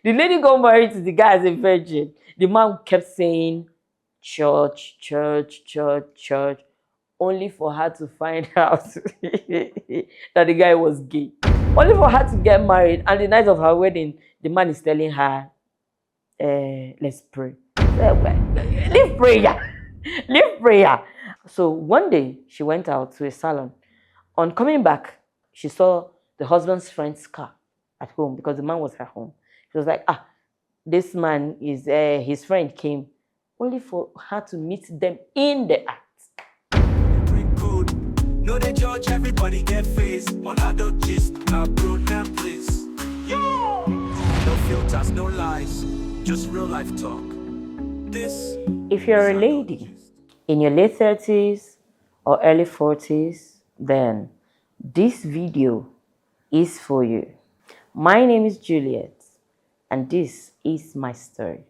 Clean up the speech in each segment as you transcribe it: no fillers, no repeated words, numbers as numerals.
The lady got married to the guy as a virgin. The man kept saying, church, church, church, church, only for her to find out that the guy was gay. Only for her to get married, and the night of her wedding, the man is telling her, let's pray. Leave prayer. Leave prayer. So one day she went out to a salon. On coming back, she saw the husband's friend's car at home because the man was at home. She was like, this man is his friend came, only for her to meet them in the act. No, they judge, everybody get face on adult gist, not broad please. No filters, no lies, just real life talk. This. If you're a lady in your late 30s or early 40s, then this video is for you. My name is Juliet, and this is my story.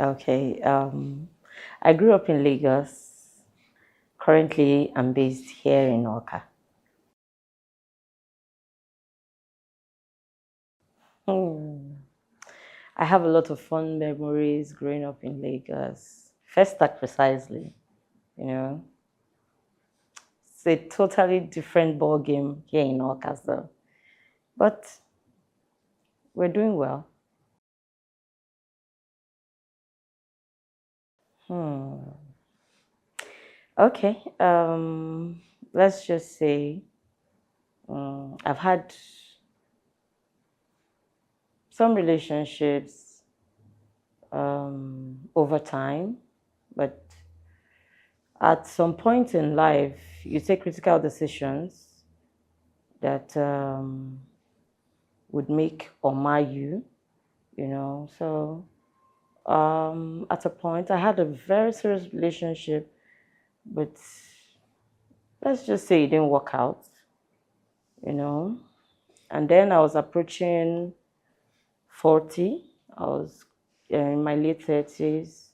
Okay, I grew up in Lagos. Currently, I'm based here in Oka. I have a lot of fun memories growing up in Lagos. First start precisely, you know. It's a totally different ball game here in Oka, though. But we're doing well. Okay, let's just say I've had some relationships over time, but at some point in life, you take critical decisions that would make or mar you, you know. So at a point, I had a very serious relationship, but let's just say it didn't work out, you know. And then I was approaching 40. I was in my late 30s.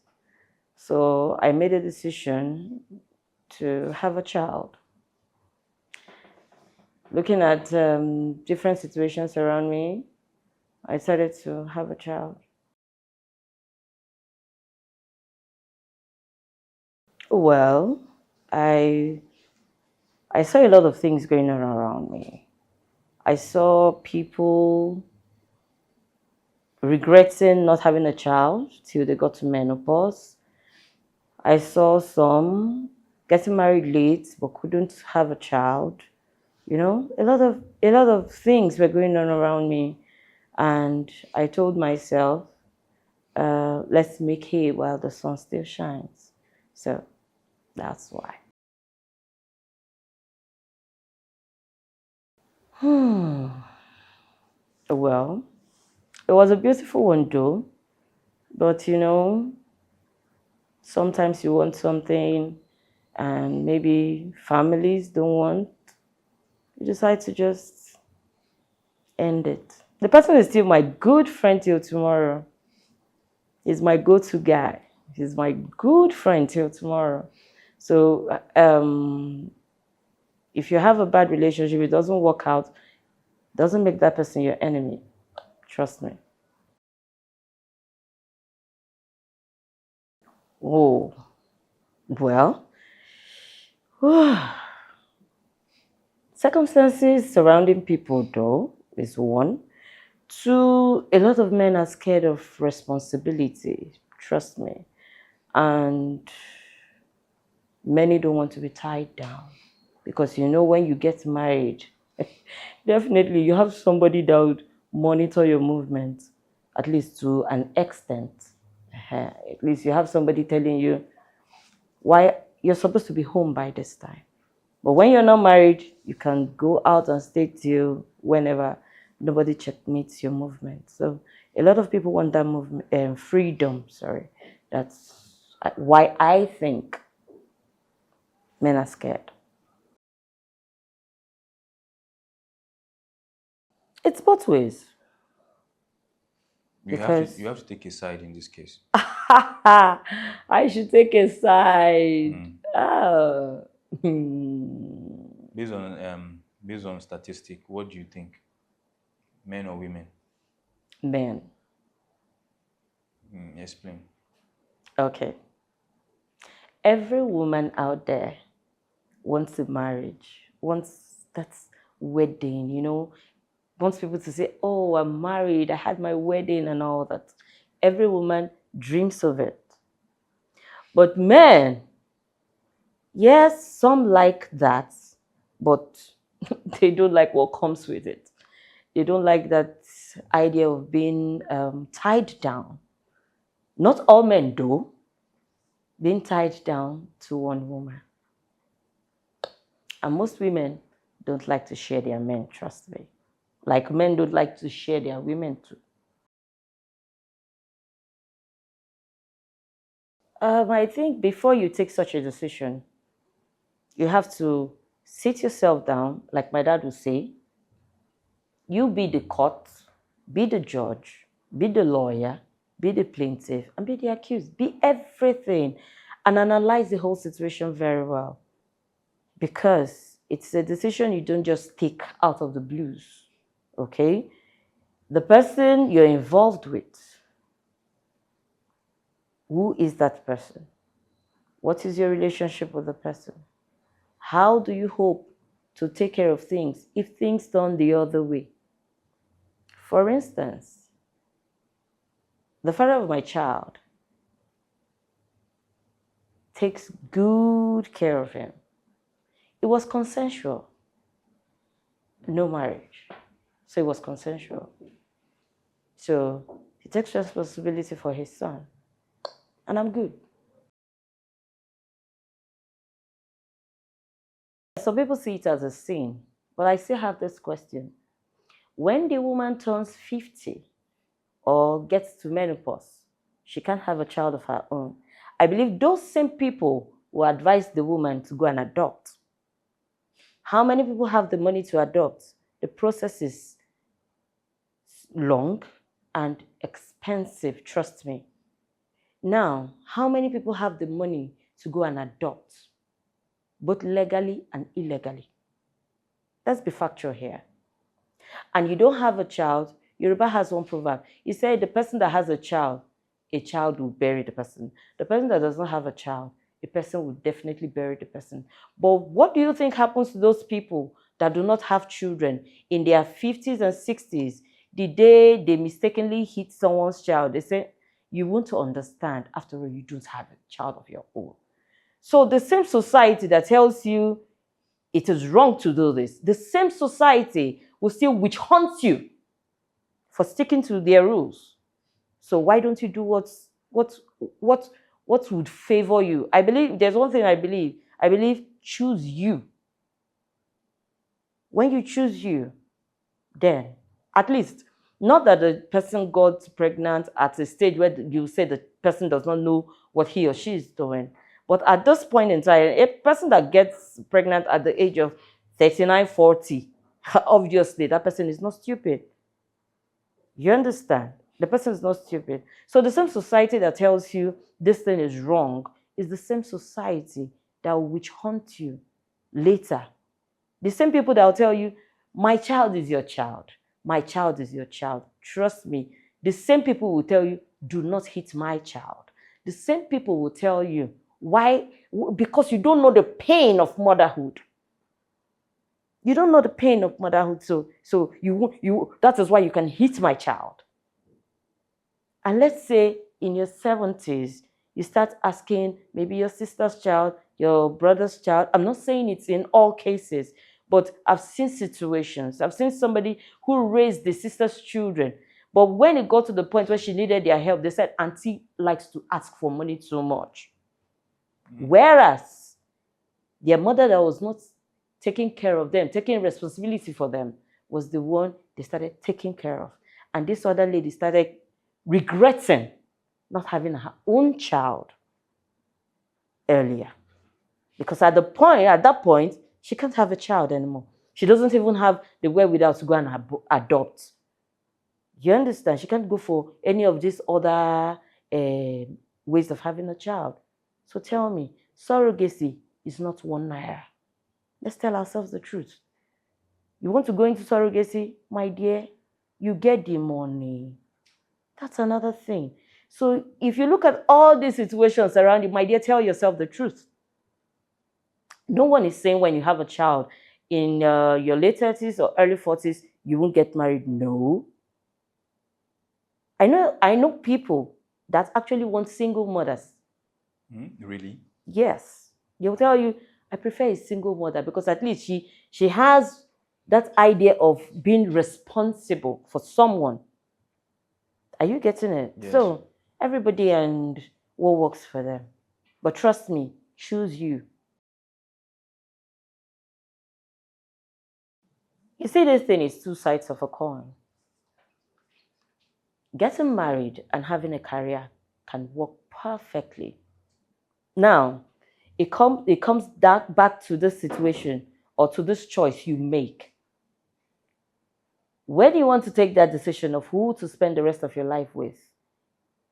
So I made a decision to have a child. Looking at different situations around me, I decided to have a child. Well, I saw a lot of things going on around me. I saw people regretting not having a child till they got to menopause. I saw some getting married late but couldn't have a child. You know, a lot of things were going on around me, and I told myself, let's make hay while the sun still shines. So that's why. Well, it was a beautiful one though, but you know, sometimes you want something and maybe families don't want, you decide to just end it. The person is still my good friend till tomorrow. He's my go-to guy. He's my good friend till tomorrow. So if you have a bad relationship, it doesn't work out, doesn't make that person your enemy. Trust me. Oh, well, circumstances surrounding people, though, is one. Two, a lot of men are scared of responsibility. Trust me. And many don't want to be tied down. Because you know, when you get married, definitely you have somebody that would monitor your movements, at least to an extent. At least you have somebody telling you why you're supposed to be home by this time. But when you're not married, you can go out and stay till whenever. Nobody checkmates your movement. So a lot of people want that movement, freedom. Sorry, that's why I think men are scared. It's both ways. You have to take a side in this case. I should take a side. Oh. Based on statistic, what do you think? Men or women? Men. Explain. Okay. Every woman out there wants a marriage, wants that wedding, wants people to say, oh, I'm married, I had my wedding and all that. Every woman dreams of it. But men, yes, some like that, but they don't like what comes with it. They don't like that idea of being tied down. Not all men do, being tied down to one woman. And most women don't like to share their men, trust me. Like men don't like to share their women too. I think before you take such a decision, you have to sit yourself down, like my dad would say. You be the court, be the judge, be the lawyer, be the plaintiff, and be the accused. Be everything and analyze the whole situation very well because it's a decision you don't just take out of the blues. Okay? The person you're involved with, who is that person? What is your relationship with the person? How do you hope to take care of things if things turn the other way? For instance, the father of my child takes good care of him. It was consensual, no marriage. So it was consensual. So he takes responsibility for his son, and I'm good. Some people see it as a sin, but I still have this question. When the woman turns 50 or gets to menopause, she can't have a child of her own. I believe those same people will advise the woman to go and adopt. How many people have the money to adopt? The process is long and expensive, trust me. Now, how many people have the money to go and adopt, both legally and illegally? Let's be factual here. And you don't have a child, Yoruba has one proverb. It said the person that has a child will bury the person. The person that does not have a child, a person will definitely bury the person. But what do you think happens to those people that do not have children in their 50s and 60s? The day they mistakenly hit someone's child, they say, you won't understand. After all, you don't have a child of your own. So the same society that tells you it is wrong to do this, the same society will still witch hunt you for sticking to their rules. So why don't you do what what would favor you? I believe there's one thing I believe. I believe choose you. When you choose you, then at least not that the person got pregnant at a stage where you say the person does not know what he or she is doing. But at this point in time, a person that gets pregnant at the age of 39, 40, obviously that person is not stupid. You understand? The person is not stupid. So the same society that tells you this thing is wrong is the same society that will witch hunt you later. The same people that will tell you, my child is your child. My child is your child. Trust me. The same people will tell you, do not hit my child. The same people will tell you, why? Because you don't know the pain of motherhood. You don't know the pain of motherhood, so you that is why you can hit my child. And let's say in your 70s, you start asking maybe your sister's child, your brother's child. I'm not saying it's in all cases, but I've seen situations. I've seen somebody who raised the sister's children. But when it got to the point where she needed their help, they said, Auntie likes to ask for money too much. Whereas their mother that was not taking care of them, taking responsibility for them, was the one they started taking care of. And this other lady started regretting not having her own child earlier. Because at that point, she can't have a child anymore. She doesn't even have the wherewithal to go and adopt. You understand? She can't go for any of these other ways of having a child. So tell me, surrogacy is not 1 naira. Let's tell ourselves the truth. You want to go into surrogacy, my dear, you get the money. That's another thing. So if you look at all these situations around you, my dear, tell yourself the truth. No one is saying when you have a child in your late 30s or early 40s, you won't get married. No. I know people that actually want single mothers. Really? Yes. They'll tell you, I prefer a single mother because at least she has that idea of being responsible for someone. Are you getting it? Yes. So everybody and what works for them. But trust me, choose you. You see, this thing is two sides of a coin. Getting married and having a career can work perfectly. Now, it comes back to this situation or to this choice you make. When you want to take that decision of who to spend the rest of your life with,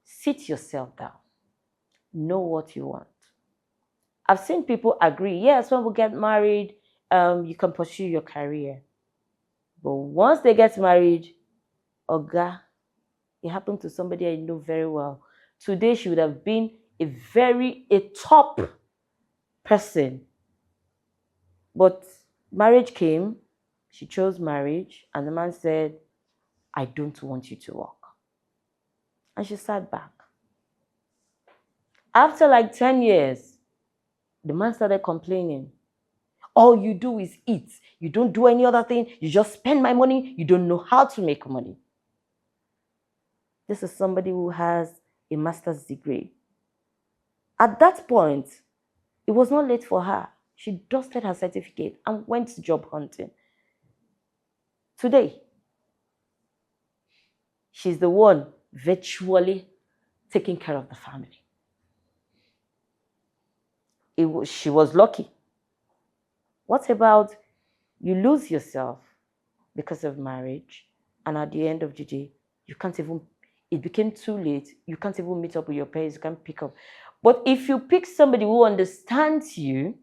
sit yourself down. Know what you want. I've seen people agree, yes, when we get married, you can pursue your career. But once they get married, Oga, it happened to somebody I know very well. Today she would have been a top person. But marriage came, she chose marriage, and the man said, I don't want you to work. And she sat back. After like 10 years, the man started complaining. All you do is eat. You don't do any other thing. You just spend my money. You don't know how to make money. This is somebody who has a master's degree. At that point, it was not late for her. She dusted her certificate and went job hunting. Today, she's the one virtually taking care of the family. She was lucky. What about you lose yourself because of marriage, and at the end of the day, you can't even, it became too late. You can't even meet up with your parents. You can't pick up. But if you pick somebody who understands you,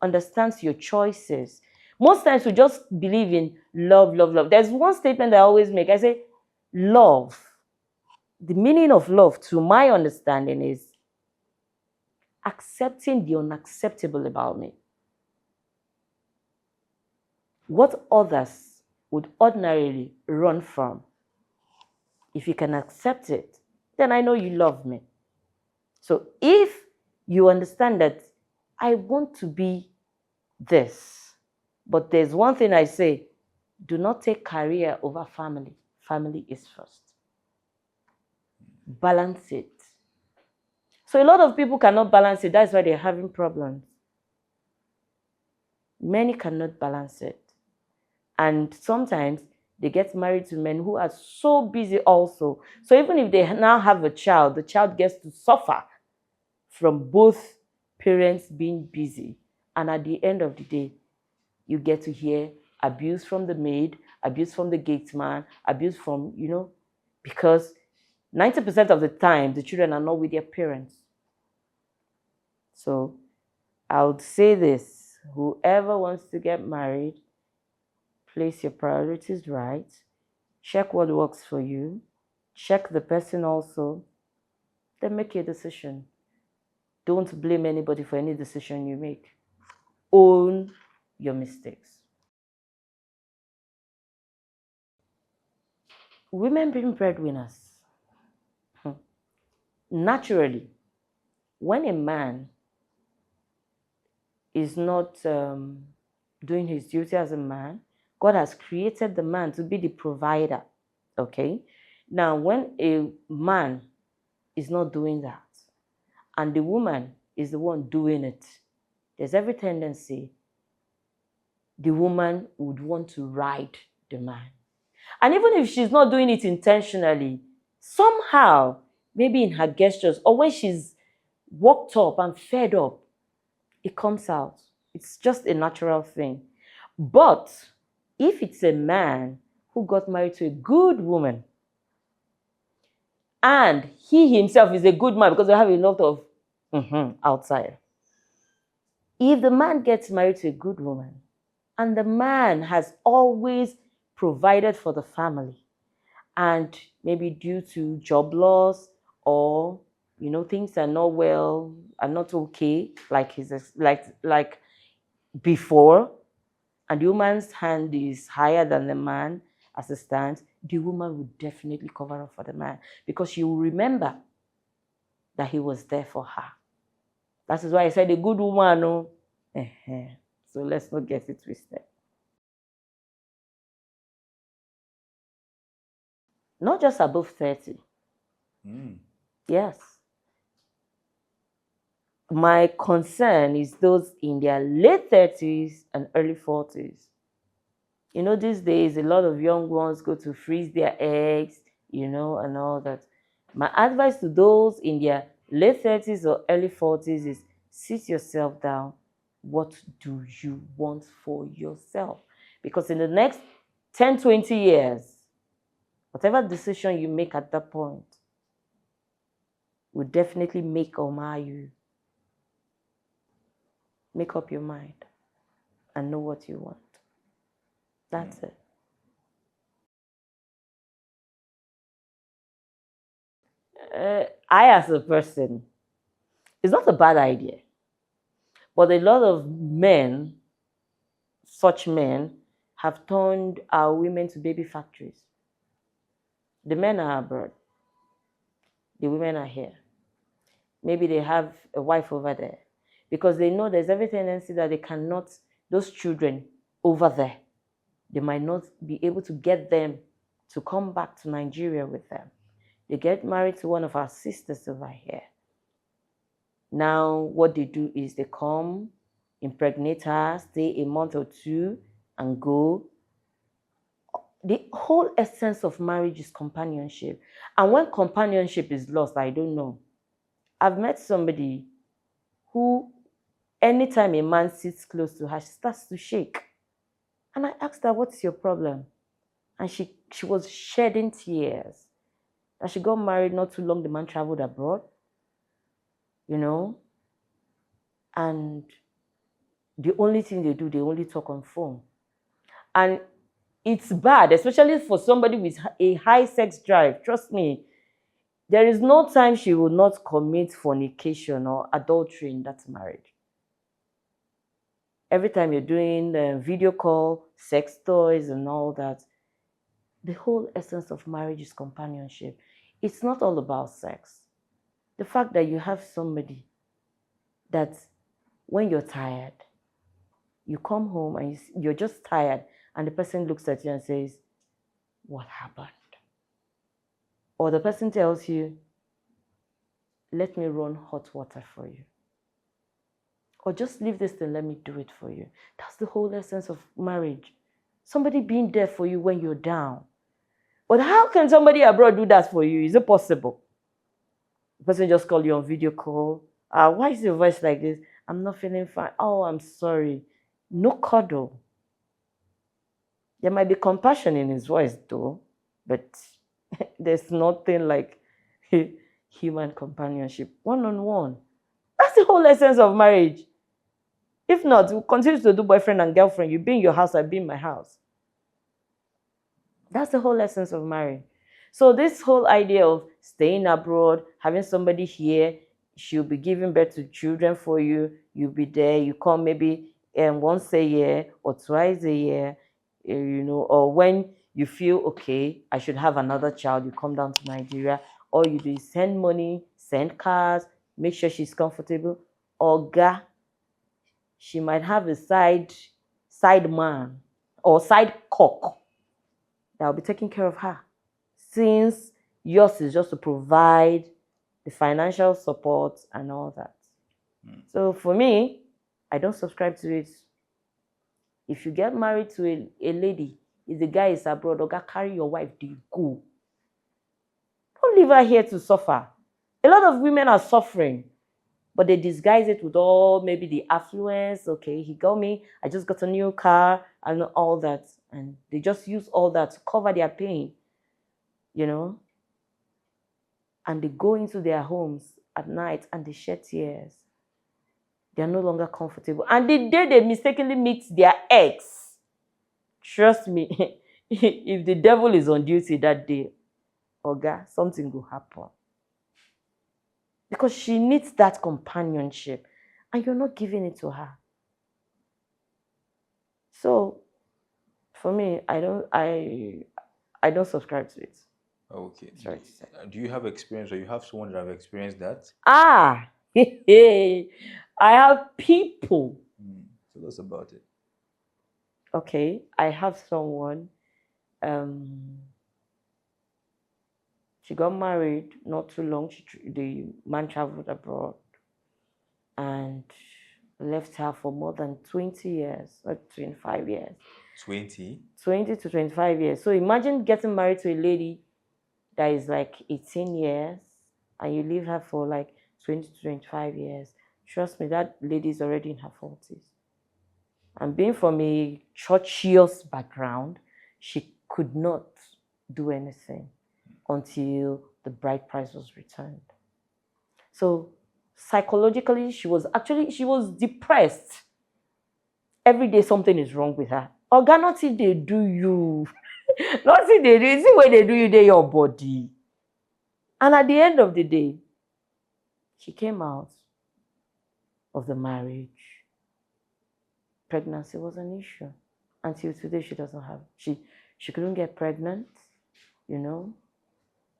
understands your choices, most times we just believe in love, love, love. There's one statement I always make. I say, love. The meaning of love, to my understanding, is accepting the unacceptable about me. What others would ordinarily run from, if you can accept it, then I know you love me. So if you understand that I want to be this, but there's one thing I say, do not take career over family. Family is first. Balance it. So a lot of people cannot balance it. That's why they're having problems. Many cannot balance it. And sometimes they get married to men who are so busy also. So even if they now have a child, the child gets to suffer from both parents being busy. And at the end of the day, you get to hear abuse from the maid, abuse from the gate man, abuse from, because 90% of the time, the children are not with their parents. So I would say this, whoever wants to get married, place your priorities right. Check what works for you. Check the person also. Then make your decision. Don't blame anybody for any decision you make. Own your mistakes. Women being breadwinners. Naturally, when a man is not doing his duty as a man, God has created the man to be the provider. Okay? Now, when a man is not doing that, and the woman is the one doing it, there's every tendency the woman would want to ride the man. And even if she's not doing it intentionally, somehow, maybe in her gestures or when she's worked up and fed up, it comes out. It's just a natural thing. But if it's a man who got married to a good woman, and he himself is a good man, because we have a lot of outside. If the man gets married to a good woman, and the man has always provided for the family, and maybe due to job loss, or things are not well, are not okay like like before, and the woman's hand is higher than the man as it stands, the woman will definitely cover up for the man, because she will remember that he was there for her. That is why I said a good woman. No, so let's not get it twisted. Not just above 30. Yes. My concern is those in their late 30s and early 40s. These days, a lot of young ones go to freeze their eggs, and all that. My advice to those in their late 30s or early 40s is sit yourself down. What do you want for yourself? Because in the next 10, 20 years, whatever decision you make at that point will definitely make or mar you. Make up your mind and know what you want. That's it. I, as a person, it's not a bad idea, but a lot of men, such men, have turned our women to baby factories. The men are abroad, the women are here. Maybe they have a wife over there, because they know there's every tendency that they cannot, those children over there, they might not be able to get them to come back to Nigeria with them. They get married to one of our sisters over here. Now, what they do is they come, impregnate her, stay a month or two, and go. The whole essence of marriage is companionship. And when companionship is lost, I don't know. I've met somebody who, anytime a man sits close to her, she starts to shake. And I asked her, what's your problem? And she was shedding tears. And she got married not too long, the man traveled abroad, and the only thing they do, they only talk on phone. And it's bad, especially for somebody with a high sex drive. Trust me, there is no time she will not commit fornication or adultery in that marriage. Every time you're doing video call, sex toys, and all that, the whole essence of marriage is companionship. It's not all about sex. The fact that you have somebody that when you're tired, you come home and you're just tired, and the person looks at you and says, what happened? Or the person tells you, let me run hot water for you. Or just leave this and let me do it for you. That's the whole essence of marriage. Somebody being there for you when you're down. But how can somebody abroad do that for you? Is it possible? The person just call you on video call. Why is your voice like this? I'm not feeling fine. Oh, I'm sorry. No cuddle. There might be compassion in his voice though, but there's nothing like human companionship, one-on-one. That's the whole essence of marriage. If not, we'll continue to do boyfriend and girlfriend. You be in your house, I be in my house. That's the whole essence of marriage. So this whole idea of staying abroad, having somebody here, she'll be giving birth to children for you, you'll be there, you come maybe once a year or twice a year, or when you feel, okay, I should have another child, you come down to Nigeria. All you do is send money, send cars, make sure she's comfortable. Oga, she might have a side man or side cock that will be taking care of her, since yours is just to provide the financial support and all that. So for me, I don't subscribe to it. If you get married to a lady, if the guy is abroad, Oga, carry your wife, they go. Don't leave her here to suffer. A lot of women are suffering, but they disguise it with all maybe the affluence. Okay, he got me, I just got a new car and all that. And they just use all that to cover their pain, and they go into their homes at night and they shed tears. They are no longer comfortable. And the day they mistakenly meet their ex, trust me, if the devil is on duty that day, Oga, something will happen. Because she needs that companionship and you're not giving it to her. So for me, I don't subscribe to it. Okay. Sorry to say. Do you have experience or you have someone that have experienced that? Ah, I have people. Tell us about it. Okay, I have someone. She got married not too long. The man traveled abroad and left her for more than 20 years, or 25 years. 20? 20 to 25 years. So imagine getting married to a lady that is like 18 years and you leave her for like 20 to 25 years. Trust me, that lady is already in her 40s. And being from a churchious background, she could not do anything until the bride price was returned. So psychologically, she was depressed. Every day something is wrong with her. Oga, nothing they do you. Nothing they do. You see when they do you, they your body. And at the end of the day, she came out of the marriage. Pregnancy was an issue. Until today, she couldn't get pregnant, you know.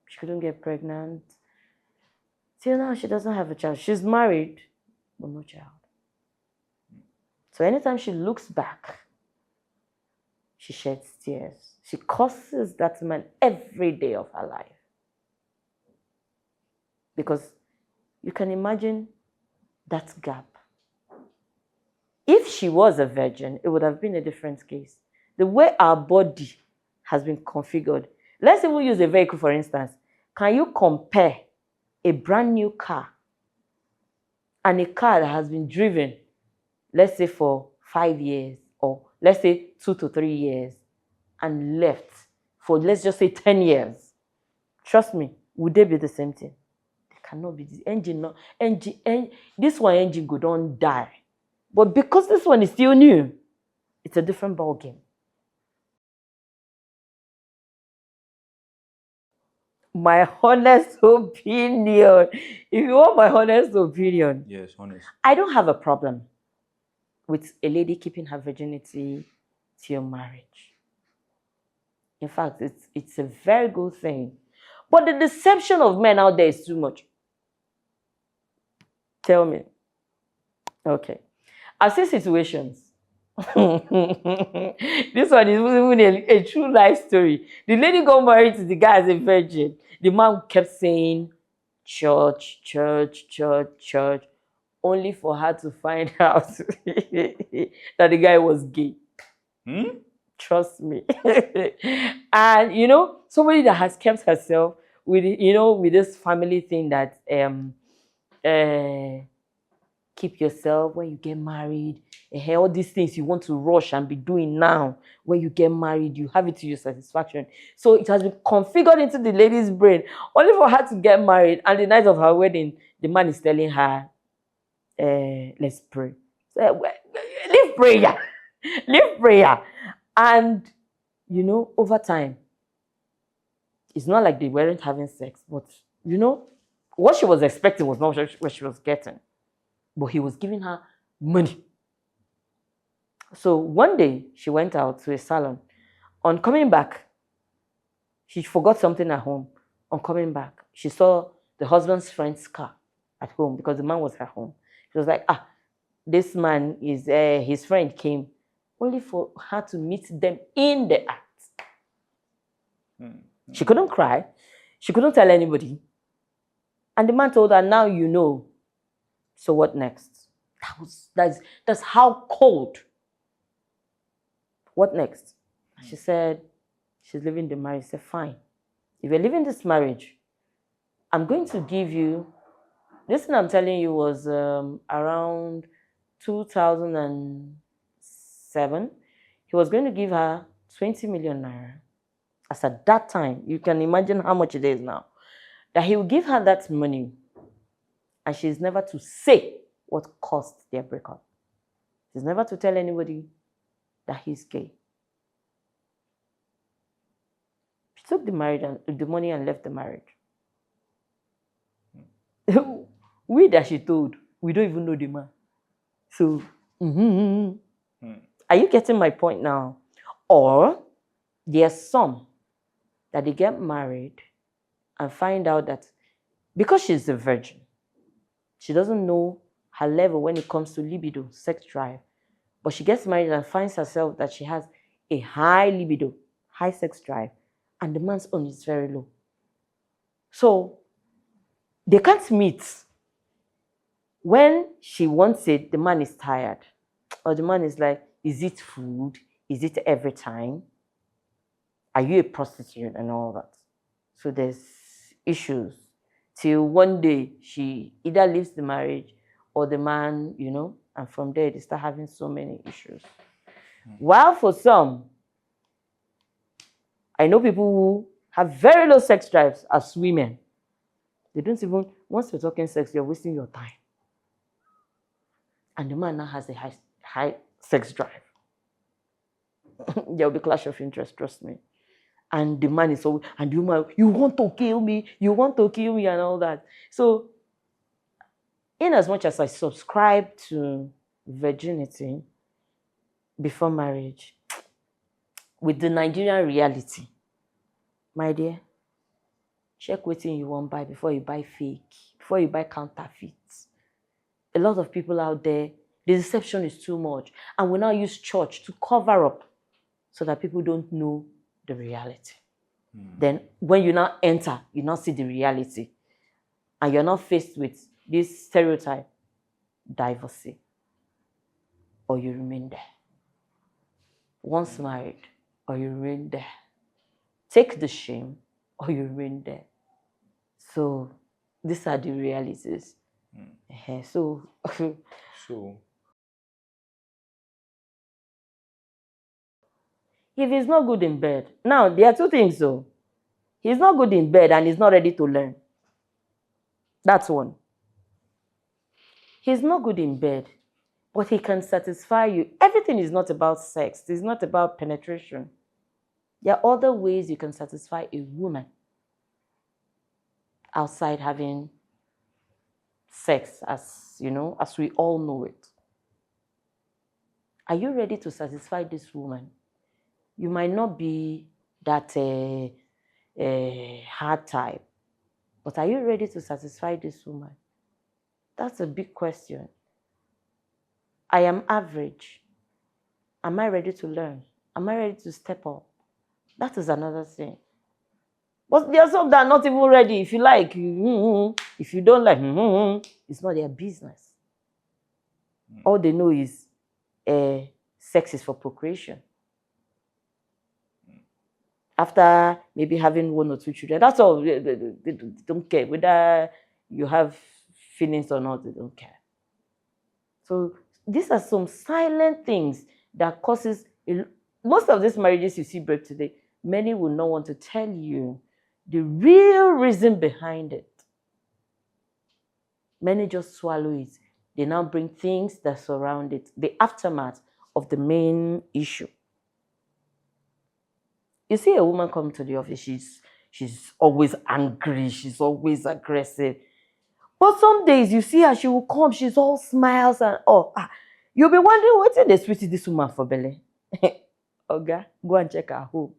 She couldn't get pregnant. Till now, she doesn't have a child. She's married, but no child. So anytime she looks back, she sheds tears. She curses that man every day of her life. Because you can imagine that gap. If she was a virgin, it would have been a different case. The way our body has been configured. Let's even use a vehicle, for instance. Can you compare a brand new car and a car that has been driven, let's say for 5 years, or let's say 2 to 3 years, and left for, let's just say, 10 years? Trust me, would they be the same thing? They cannot be. The this one engine go don't die. But because this one is still new, it's a different ball game. My honest opinion. If you want my honest opinion, Yes, honest. I don't have a problem with a lady keeping her virginity till marriage. In fact, it's a very good thing. But the deception of men out there is too much. Tell me. Okay. I've seen situations. This one is even a true life story. The lady got married to the guy as a virgin. The man kept saying church, church, church, church, only for her to find out that the guy was gay. Trust me. And somebody that has kept herself with with this family thing that uh keep yourself when you get married. All these things you want to rush and be doing now. When you get married, you have it to your satisfaction. So it has been configured into the lady's brain only for her to get married. And the night of her wedding, the man is telling her, let's pray. So, leave prayer. Leave prayer. And over time, it's not like they weren't having sex, but what she was expecting was not what she was getting. But he was giving her money. So one day she went out to a salon. On coming back, she forgot something at home. On coming back, she saw the husband's friend's car at home because the man was at home. She was like, this man is, his friend came, only for her to meet them in the act. She couldn't cry. She couldn't tell anybody. And the man told her, now you know. So what next? That's how cold. What next? She said she's leaving the marriage. He said, fine. If you're leaving this marriage, I'm going to give you, this thing I'm telling you was around 2007. He was going to give her 20 million naira. As at that time, you can imagine how much it is now. That he will give her that money and she's never to say what caused their breakup. She's never to tell anybody that he's gay. She's took the marriage and the money and left the marriage. We that she told, we don't even know the man. So, are you getting my point now? Or there's some that they get married and find out that because she's a virgin, she doesn't know her level when it comes to libido, sex drive. But she gets married and finds herself that she has a high libido, high sex drive, and the man's own is very low. So they can't meet. When she wants it, the man is tired. Or the man is like, is it food? Is it every time? Are you a prostitute and all that? So there's issues till one day she either leaves the marriage or the man, and from there they start having so many issues. While for some, I know people who have very low sex drives as women. They don't even, once you're talking sex, you're wasting your time. And the man now has a high sex drive. There will be clash of interest, trust me. And the man is always, and the woman, you want to kill me, and all that. So, in as much as I subscribe to virginity before marriage, with the Nigerian reality, my dear, check what you want buy before you buy fake, before you buy counterfeits. A lot of people out there, the deception is too much. And we now use church to cover up so that people don't know the reality. Then when you now enter, you now see the reality. And you're not faced with this stereotype, divorcee, or you remain there. Once married, or you remain there. Take the shame, or you remain there. So these are the realities. So if he's not good in bed, now there are two things though. He's not good in bed and he's not ready to learn. That's one. He's not good in bed, but he can satisfy you. Everything is not about sex. It's not about penetration. There are other ways you can satisfy a woman outside having sex, as we all know it. Are you ready to satisfy this woman? You might not be that hard type, but are you ready to satisfy this woman? That's a big question. I am average. Am I ready to learn? Am I ready to step up? That is another thing. But there are some that are not even ready. If you like, if you don't like, it's not their business. All they know is sex is for procreation. After maybe having one or two children, that's all. They don't care whether you have feelings or not. They don't care. So these are some silent things that causes most of these marriages you see break today. Many will not want to tell you the real reason behind it. Many just swallow it. They now bring things that surround it, the aftermath of the main issue. You see a woman come to the office, she's always angry, she's always aggressive. But some days you see her, she will come, she's all smiles and you'll be wondering what's in the sweet this woman for belly. Okay, go and check her home.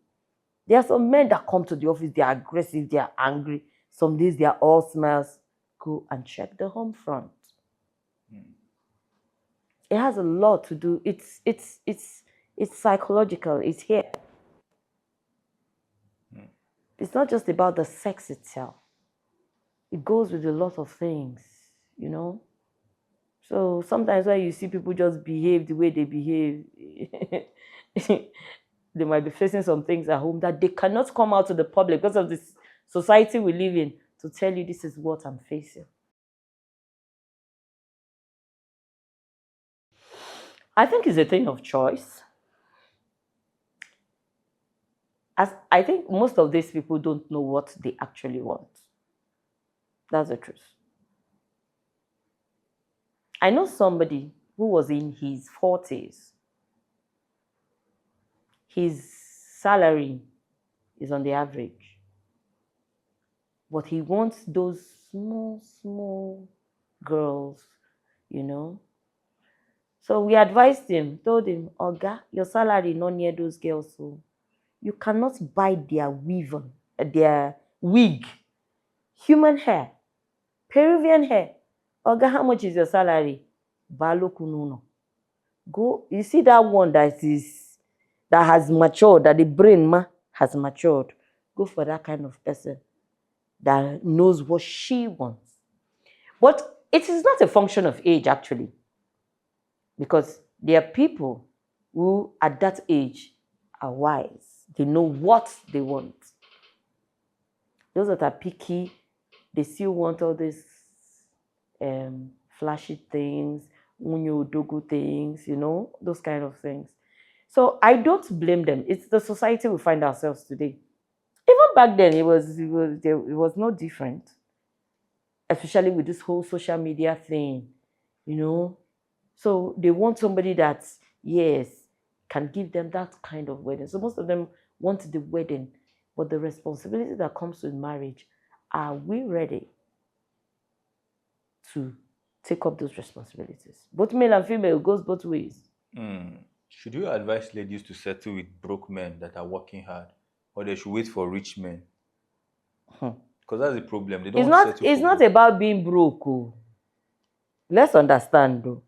There are some men that come to the office, they are aggressive, they are angry. Some days they are all smiles. Go and check the home front. It has a lot to do. It's psychological. It's here. It's not just about the sex itself. It goes with a lot of things, So sometimes when you see people just behave the way they behave, they might be facing some things at home that they cannot come out to the public because of this society we live in to tell you this is what I'm facing. I think it's a thing of choice. As I think most of these people don't know what they actually want. That's the truth. I know somebody who was in his 40s. His salary is on the average. But he wants those small, small girls, you know. So we advised him, told him, Oga, your salary not near those girls, so you cannot buy their weave, their wig, human hair, Peruvian hair. Oga, how much is your salary? Balo kununo. Go, you see that one that has matured, that the brain has matured. Go for that kind of person that knows what she wants. But it is not a function of age, actually, because there are people who, at that age, are wise. They know what they want. Those that are picky, they still want all these flashy things, unyo dogu things, those kind of things. So I don't blame them. It's the society we find ourselves today. Even back then, it was no different, especially with this whole social media thing, you know. So they want somebody that, yes, can give them that kind of wedding. So most of them want the wedding, but the responsibility that comes with marriage, are we ready to take up those responsibilities? Both male and female, it goes both ways. Should you advise ladies to settle with broke men that are working hard, or they should wait for rich men? Because that's the problem. They don't It's want to not settle it's for not broke. about being broke. Oh. Let's understand though.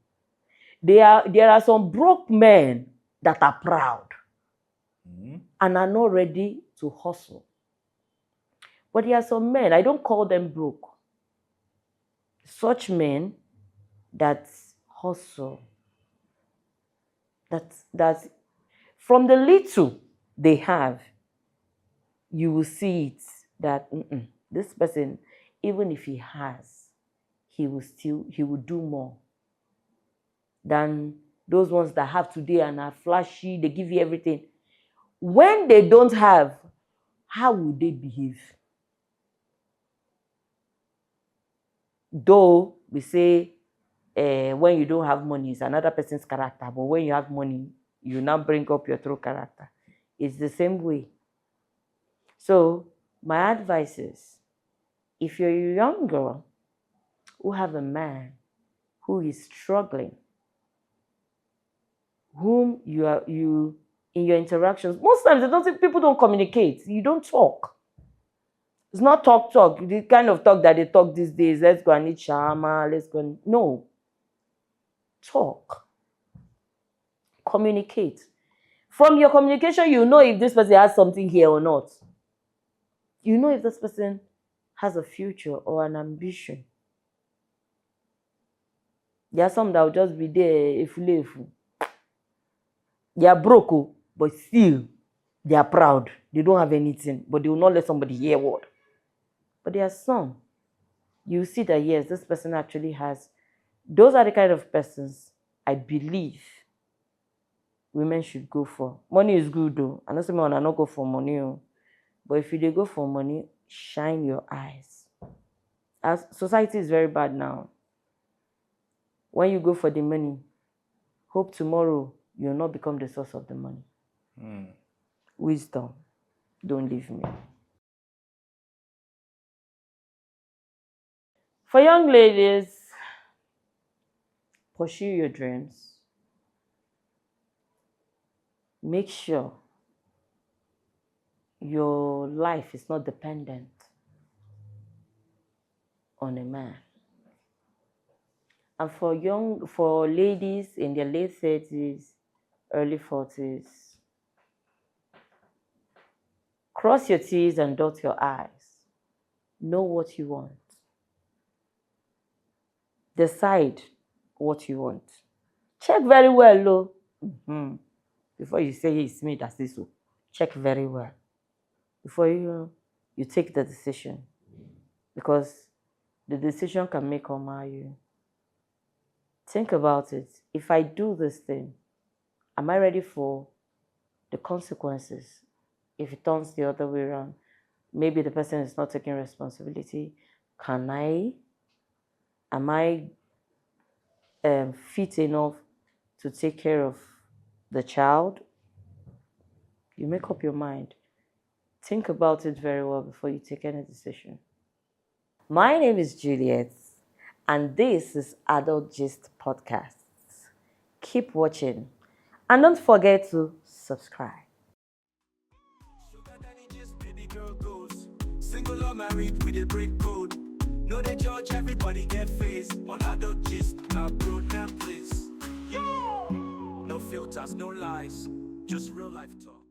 There are some broke men that are proud and are not ready to hustle. But there are some men, I don't call them broke. Such men that hustle, that from the little they have, you will see it that this person, even if he has, he will do more than those ones that have today and are flashy, they give you everything. When they don't have, how will they behave? Though we say when you don't have money, it's another person's character, but when you have money, you now bring up your true character. It's the same way. So my advice is, if you're a young girl who have a man who is struggling, whom you in your interactions, most times people don't communicate. You don't talk. It's not talk. The kind of talk that they talk these days. Let's go and eat shawarma. Let's go and no. Talk. Communicate. From your communication, you know if this person has something here or not. You know if this person has a future or an ambition. There are some that will just be there if they are broke, but still they are proud. They don't have anything, but they will not let somebody hear what. But there are some, you see that yes, this person actually has. Those are the kind of persons I believe women should go for. Money is good though. I know some women not go for money, but if you go for money, shine your eyes. As society is very bad now. When you go for the money, hope tomorrow you'll not become the source of the money. Wisdom, don't leave me. For young ladies, pursue your dreams. Make sure your life is not dependent on a man. And for ladies in their late 30s, early 40s, cross your T's and dot your I's. Know what you want. Decide what you want. Check very well, though. Before you say it's me that says so. Check very well. Before you take the decision. Because the decision can make or mar you. Think about it. If I do this thing, am I ready for the consequences? If it turns the other way around, maybe the person is not taking responsibility. Am I fit enough to take care of the child? You make up your mind. Think about it very well before you take any decision. My name is Juliet, and this is Adult Gist Podcasts. Keep watching, and don't forget to subscribe. Sugar daddy just baby girl goes. Single or married with a break code. No they judge, everybody get face. On adult gist, not broad now please. No filters, no lies, just real life talk.